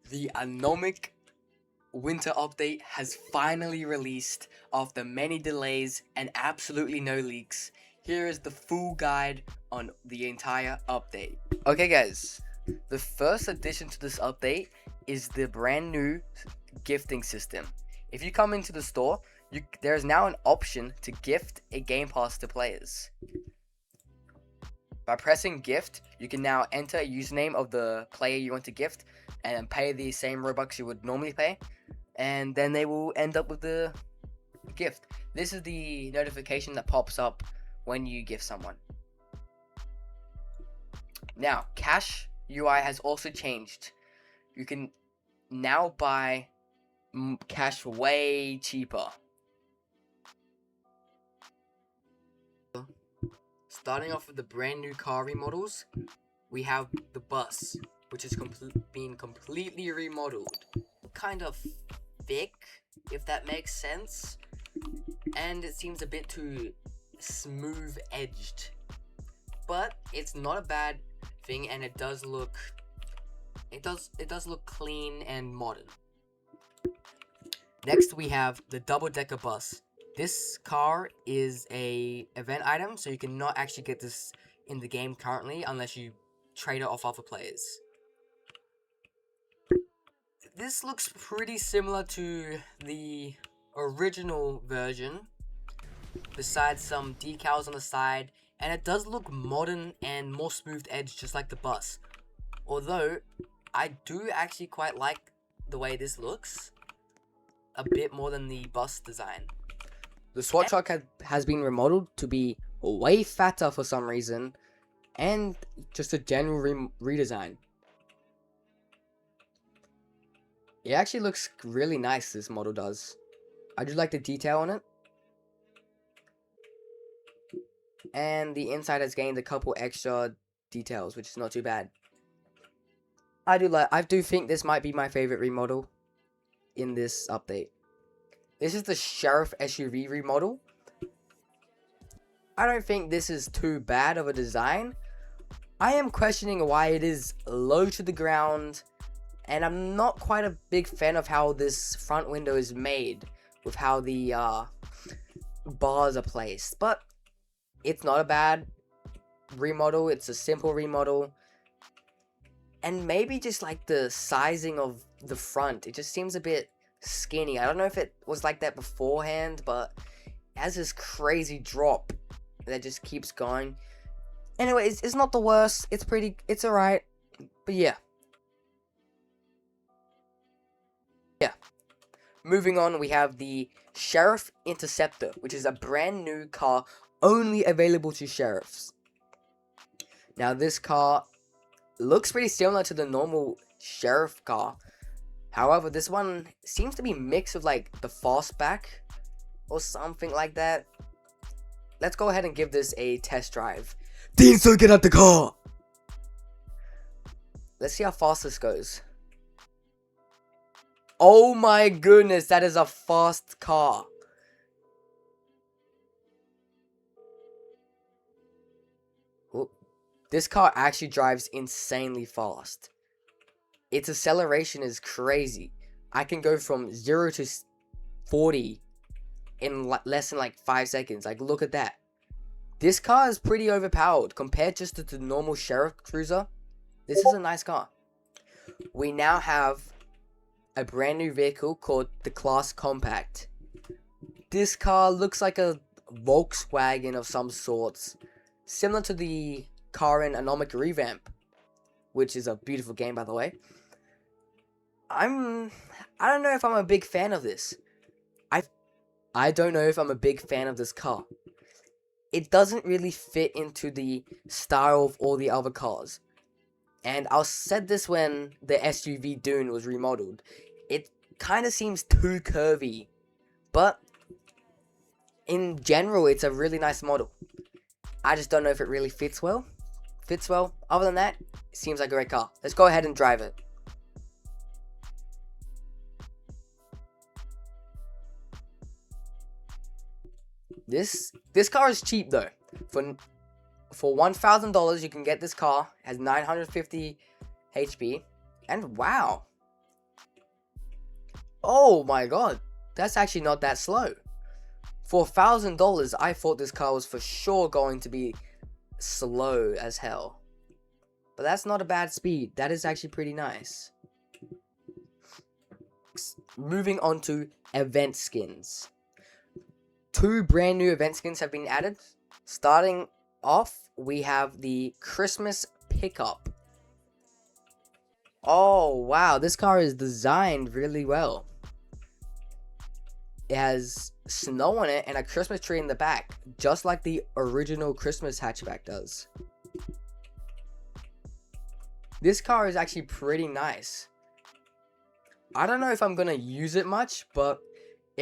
The Anomic winter update has finally released after many delays and absolutely no leaks. Here is the full guide on the entire update. Okay guys, the first addition to this update is the brand new gifting system. If you come into the store, there's now an option to gift a Game Pass to players. By pressing gift, you can now enter a username of the player you want to gift and pay the same Robux you would normally pay, and then they will end up with the gift. This is the notification that pops up when you gift someone. Now, cash UI has also changed. You can now buy cash way cheaper. Starting off with the brand new car remodels, we have the bus, which has been completely remodeled. Kind of thick, if that makes sense, and it seems a bit too smooth edged, but it's not a bad thing, and it does look clean and modern. Next we have the double-decker bus. This car is a event item, so you cannot actually get this in the game currently unless you trade it off other players. This looks pretty similar to the original version, besides some decals on the side, and it does look modern and more smooth edged, just like the bus. Although, I do actually quite like the way this looks, a bit more than the bus design. The SWAT truck has been remodeled to be way fatter for some reason, and just a general redesign. It actually looks really nice, this model does. I do like the detail on it. And the inside has gained a couple extra details, which is not too bad. I do think this might be my favorite remodel in this update. This is the Sheriff SUV remodel. I don't think this is too bad of a design. I am questioning why it is low to the ground, and I'm not quite a big fan of how this front window is made, with how the bars are placed. But it's not a bad remodel, it's a simple remodel. And maybe just like the sizing of the front, it just seems a bit skinny. I don't know if it was like that beforehand, but it has this crazy drop that just keeps going. Anyway, it's not the worst. It's alright. But yeah. Moving on, we have the Sheriff Interceptor, which is a brand new car only available to sheriffs. Now, this car looks pretty similar to the normal sheriff car. However, this one seems to be mixed with like the fastback or something like that. Let's go ahead and give this a test drive. Dean, so get out the car! Let's see how fast this goes. Oh my goodness, that is a fast car. Ooh, this car actually drives insanely fast. Its acceleration is crazy. I can go from 0 to 40 in less than like 5 seconds. Like, look at that. This car is pretty overpowered compared just to the normal Sheriff Cruiser. This is a nice car. We now have a brand new vehicle called the Class Compact. This car looks like a Volkswagen of some sorts, similar to the car in Anomic Revamp, which is a beautiful game, by the way. I don't know if I'm a big fan of this. I don't know if I'm a big fan of this car. It doesn't really fit into the style of all the other cars. And I said this when the SUV Dune was remodeled. It kind of seems too curvy. But in general, it's a really nice model. I just don't know if it really fits well. Other than that, it seems like a great car. Let's go ahead and drive it. This car is cheap though. For $1,000 you can get this car. It has 950 HP. And wow, Oh my god, that's actually not that slow. For $1,000, I thought this car was for sure going to be slow as hell. But that's not a bad speed. That is actually pretty nice. Moving on to event skins. 2 brand new event skins have been added. Starting off, we have the Christmas pickup. Oh wow, this car is designed really well. It has snow on it and a Christmas tree in the back, just like the original Christmas hatchback does. This car is actually pretty nice. I don't know if I'm gonna use it much, but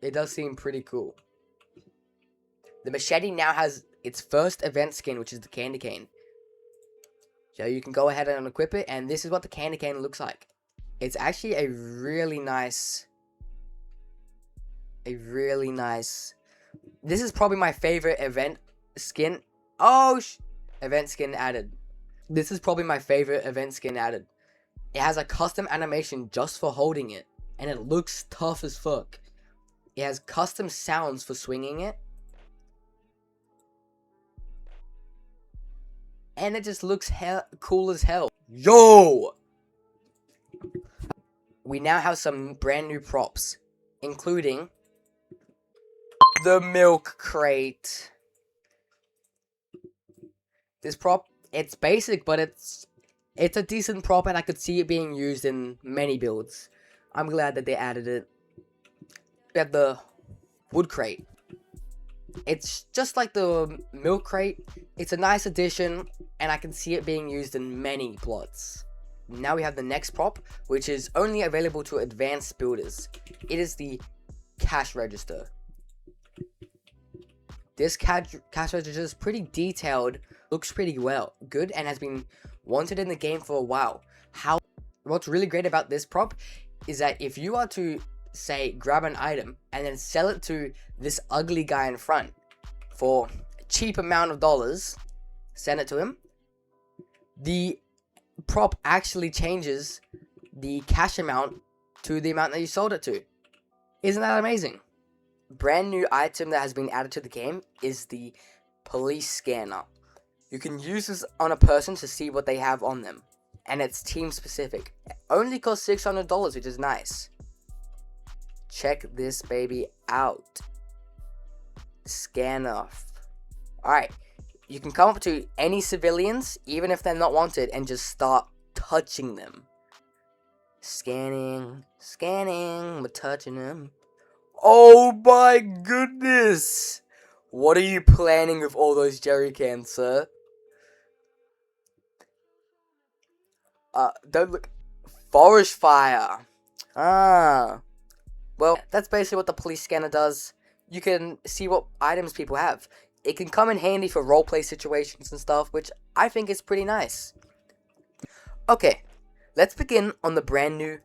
it does seem pretty cool. The machete now has its first event skin, which is the candy cane. So you can go ahead and equip it, and this is what the candy cane looks like. It's actually a really nice... This is probably my favorite event skin. Event skin added. This is probably my favorite event skin added. It has a custom animation just for holding it, and it looks tough as fuck. It has custom sounds for swinging it, and it just looks cool as hell. Yo! We now have some brand new props, including the milk crate. This prop, it's basic, but it's a decent prop, and I could see it being used in many builds. I'm glad that they added it. We have the wood crate. It's just like the milk crate. It's a nice addition, and I can see it being used in many plots. Now we have the next prop, which is only available to advanced builders. It is the cash register. This cash register is pretty detailed, looks pretty good, and has been wanted in the game for a while. What's really great about this prop is that if you are to, say, grab an item and then sell it to this ugly guy in front for a cheap amount of dollars, send it to him, the prop actually changes the cash amount to the amount that you sold it to. Isn't that amazing? Brand new item that has been added to the game is the police scanner. You can use this on a person to see what they have on them, and it's team specific. It only costs $600, which is nice. Check this baby out. Scanner. Alright, you can come up to any civilians, even if they're not wanted, and just start touching them. Scanning, we're touching them. Oh my goodness! What are you planning with all those jerry cans, sir? Don't look. Forest fire. Well, that's basically what the police scanner does. You can see what items people have. It can come in handy for roleplay situations and stuff, which I think is pretty nice. Okay, let's begin on the brand new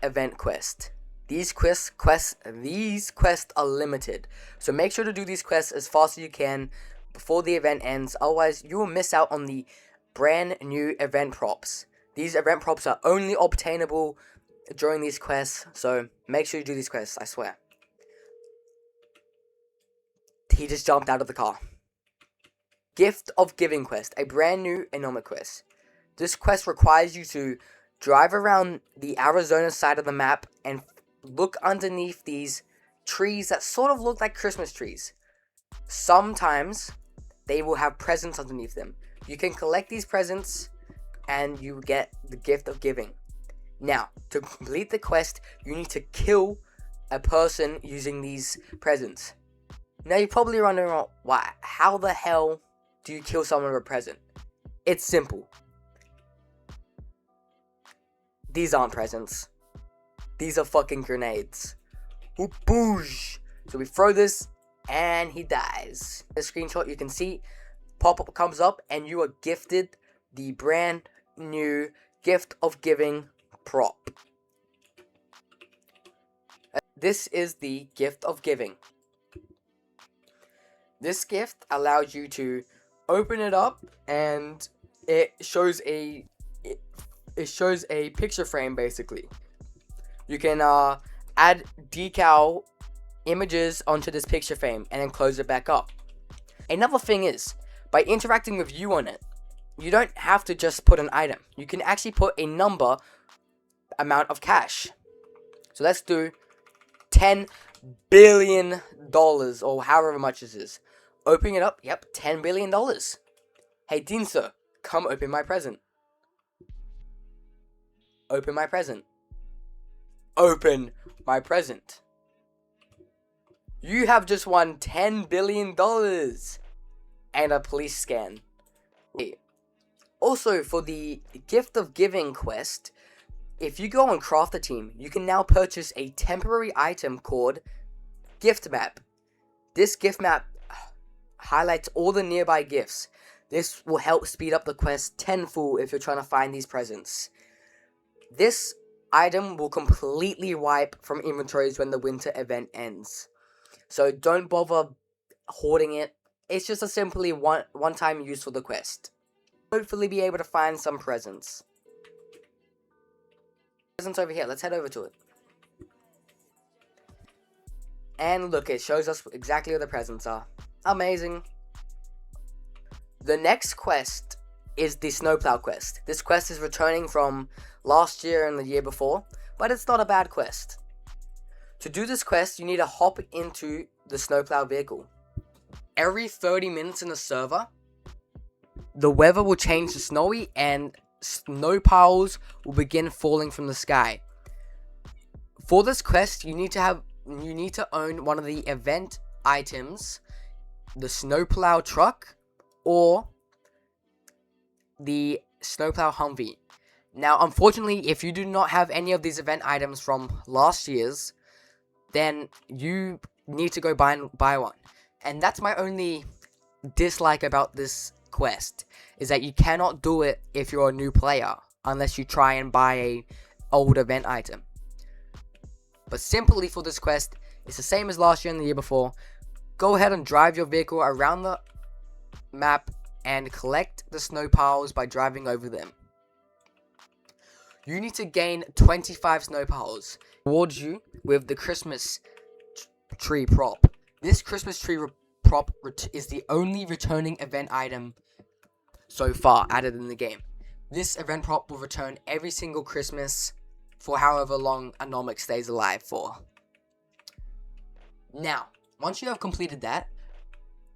event quest. These quests are limited, so make sure to do these quests as fast as you can before the event ends, otherwise you will miss out on the brand new event props. These event props are only obtainable during these quests, so make sure you do these quests, I swear. He just jumped out of the car. Gift of Giving quest, a brand new Anomic quest. This quest requires you to drive around the Arizona side of the map and look underneath these trees that sort of look like Christmas trees. Sometimes they will have presents underneath them. You can collect these presents and you get the Gift of Giving. Now, to complete the quest, you need to kill a person using these presents. Now you're probably wondering, why? How the hell do you kill someone with a present? It's simple. These aren't presents. These are fucking grenades. Boosh! So we throw this, and he dies. The screenshot you can see, pop-up comes up, and you are gifted the brand new Gift of Giving prop. This is the Gift of Giving. This gift allows you to open it up, and it shows a picture frame basically. You can add decal images onto this picture frame and then close it back up. Another thing is, by interacting with you on it, you don't have to just put an item. You can actually put a number amount of cash. So let's do $10 billion or however much this is. Opening it up, yep, $10 billion. Hey, Dinso, come open my present. Open my present. Open my present. You have just won $10 billion and a police scan. Also, for the Gift of Giving quest, if you go on Craft a Team, you can now purchase a temporary item called Gift Map. This gift map highlights all the nearby gifts. This will help speed up the quest tenfold if you're trying to find these presents. This item will completely wipe from inventories when the winter event ends. So don't bother hoarding it. It's just a simply one-time use for the quest. Hopefully be able to find some presents. Presents over here. Let's head over to it. And look, it shows us exactly where the presents are. Amazing. The next quest is the Snowplow quest. This quest is returning from last year and the year before, but it's not a bad quest. To do this quest, you need to hop into the Snowplow vehicle. Every 30 minutes in the server, the weather will change to snowy and snow piles will begin falling from the sky. For this quest, you need to own one of the event items, the Snowplow truck or the Snowplow Humvee. Now, unfortunately, if you do not have any of these event items from last year's, then you need to go buy one. And that's my only dislike about this quest, is that you cannot do it if you're a new player, unless you try and buy a old event item. But simply for this quest, it's the same as last year and the year before. Go ahead and drive your vehicle around the map and collect the snow piles by driving over them. You need to gain 25 snow piles towards you with the Christmas tree prop. This Christmas tree prop is the only returning event item so far added in the game. This event prop will return every single Christmas for however long Anomic stays alive for. Now, once you have completed that,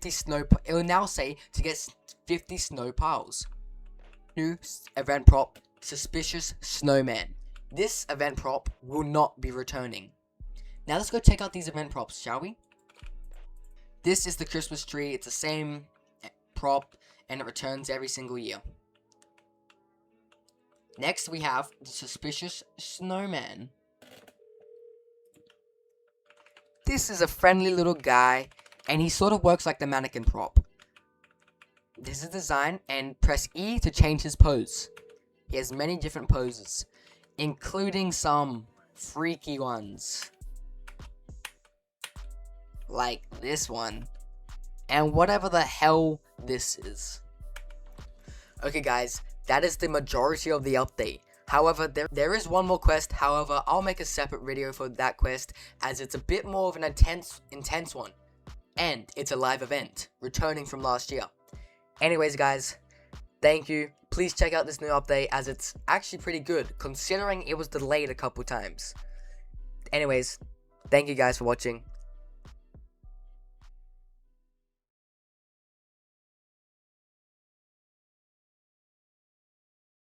it will now say to get 50 snow piles. New event prop, Suspicious Snowman. This event prop will not be returning. Now let's go check out these event props, shall we? This is the Christmas tree. It's the same prop and it returns every single year. Next we have the Suspicious Snowman. This is a friendly little guy and he sort of works like the mannequin prop. This is design, and press E to change his pose. He has many different poses, including some freaky ones. Like this one. And whatever the hell this is. Okay guys, that is the majority of the update. However, there is one more quest. However, I'll make a separate video for that quest, as it's a bit more of an intense one. And it's a live event, returning from last year. Anyways guys, thank you. Please check out this new update, as it's actually pretty good, considering it was delayed a couple times. Anyways, thank you guys for watching.